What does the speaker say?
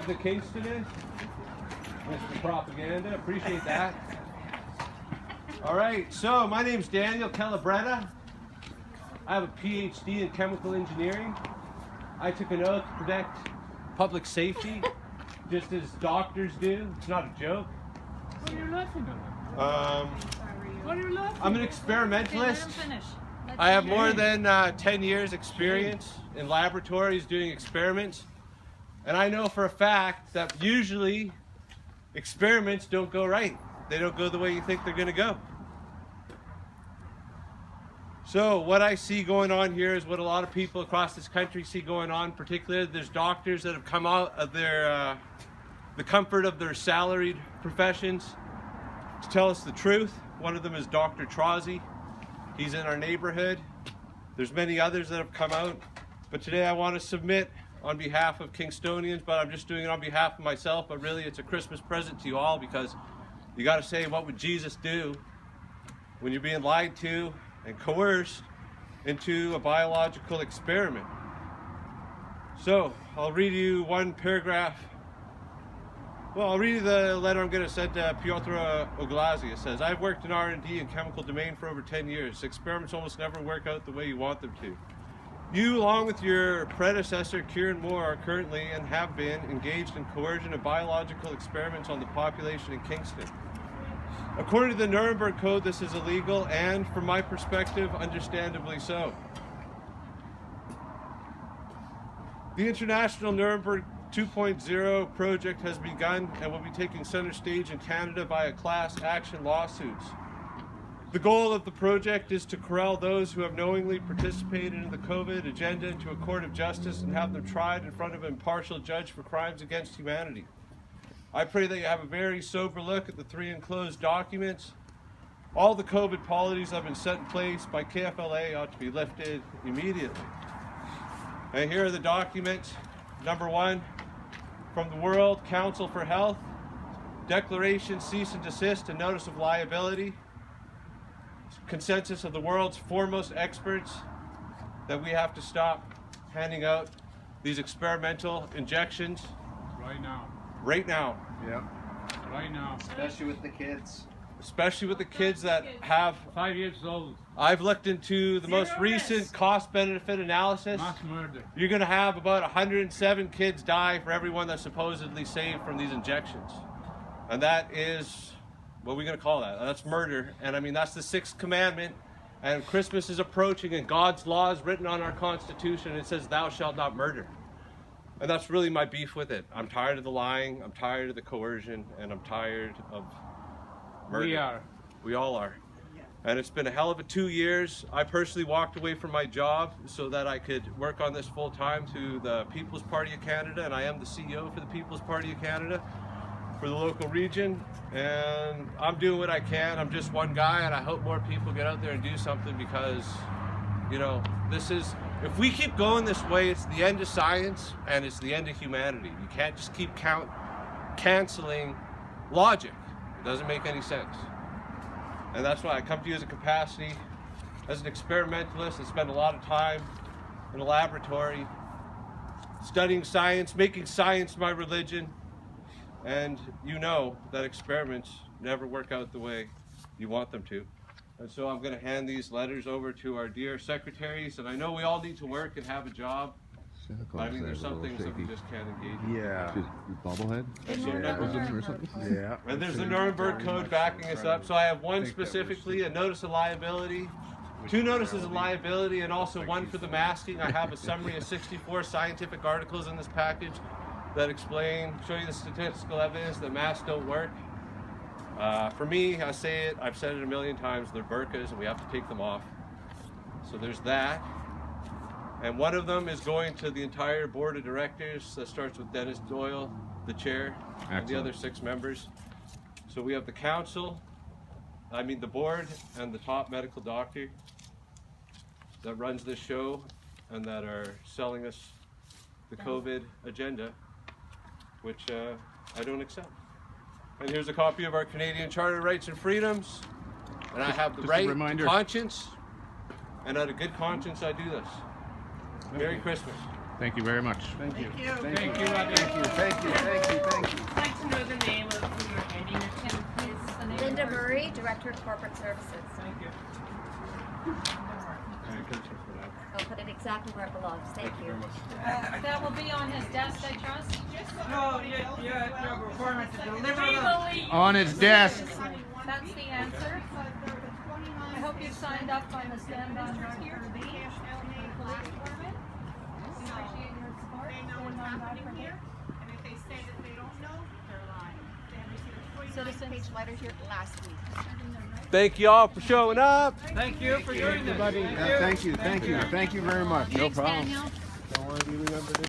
of the Kingston is? Mr. Propaganda, appreciate that. All right, so my name's Daniel Calabretta. I have a PhD in chemical engineering. I took an oath to protect public safety, just as doctors do. It's not a joke. What are you laughing at? What are you laughing at? I'm an experimentalist. I have more than 10 years experience in laboratories doing experiments. And I know for a fact that usually experiments don't go right. They don't go the way you think they're going to go. So what I see going on here is what a lot of people across this country see going on. Particularly, there's doctors that have come out of their the comfort of their salaried professions to tell us the truth. One of them is Dr. Trozzi. He's in our neighborhood. There's many others that have come out. But today I want to submit on behalf of Kingstonians, but I'm just doing it on behalf of myself. But really, it's a Christmas present to you all, because you got to say, what would Jesus do when you're being lied to and coerced into a biological experiment? So I'll read you one paragraph. Well, I'll read you the letter I'm going to send to Piotr Oglazy. It says, I've worked in R&D and chemical domain for over 10 years. Experiments almost never work out the way you want them to. You, along with your predecessor, Kieran Moore, are currently and have been engaged in coercion of biological experiments on the population in Kingston. According to the Nuremberg Code, this is illegal, and from my perspective, understandably so. The International Nuremberg 2.0 project has begun and will be taking center stage in Canada via class action lawsuits. The goal of the project is to corral those who have knowingly participated in the COVID agenda into a court of justice and have them tried in front of an impartial judge for crimes against humanity. I pray that you have a very sober look at the 3 enclosed documents. All the COVID policies that have been set in place by KFLA ought to be lifted immediately. And here are the documents. Number 1, from the World Council for Health, declaration, cease and desist, and notice of liability. Consensus of the world's foremost experts that we have to stop handing out these experimental injections. Right now. Right now. Yeah. Right now. Especially with the kids. Especially with the kids that have 5 years old. I've looked into the most recent cost-benefit analysis. Mass murder. You're going to have about 107 kids die for everyone that's supposedly saved from these injections. And that is, what are we going to call that? That's murder. And I mean, that's the 6th commandment. And Christmas is approaching, and God's law is written on our Constitution. It says, thou shalt not murder. And that's really my beef with it. I'm tired of the lying, I'm tired of the coercion, and I'm tired of murder. We are. We all are. And it's been a hell of a 2 years. I personally walked away from my job so that I could work on this full time to the People's Party of Canada, and I am the CEO for the People's Party of Canada for the local region. And I'm doing what I can. I'm just one guy, and I hope more people get out there and do something, because, you know, this is, if we keep going this way, it's the end of science and it's the end of humanity. You can't just keep canceling logic. It doesn't make any sense. And that's why I come to you as a capacity, as an experimentalist, and spend a lot of time in a laboratory studying science, making science my religion. And you know that experiments never work out the way you want them to. And so I'm going to hand these letters over to our dear secretaries. And I know we all need to work and have a job. But I mean, there's some things that we just can't engage in. Yeah. Bobblehead? Yeah. Or something? Yeah. And there's the Nuremberg Code backing us up. So I have one specifically, a notice of liability, 2 notices of liability, and also one for the masking. I have a summary of 64 scientific articles in this package that explain, show you the statistical evidence that masks don't work. For me, I say it, I've said it a million times, they're burqas and we have to take them off. So there's that. And one of them is going to the entire board of directors. That starts with Dennis Doyle, the chair, and the other 6 members. So we have the council, the board, and the top medical doctor that runs this show and that are selling us the COVID agenda, which I don't accept. And here's a copy of our Canadian Charter of Rights and Freedoms. And I have the right to conscience, and out of good conscience I do this. Merry Christmas. Thank you very much. Thank you. Thank you, Robbie. Thank you. Thank you. Thank you. Thank you. I'd like to know the name of who you're handing it to, please. The name Linda of the person. Murray, Director of Corporate Services. Thank you. I'll put it exactly where it belongs. Thank you. That will be on his desk, I trust. No, your performance to deliver We them. believe On his desk. that's the answer. I hope you've signed up on the stand-on guard for the police department. We appreciate your support. Stand on guard for him. And if they say that they don't know, they're lying. They have received a 49 Citizens. page letter here last week. Thank you all for showing up. Thank you for doing this. Thank you. Thank you. Thank you very much. Thanks, Daniel. Don't want to be remembered.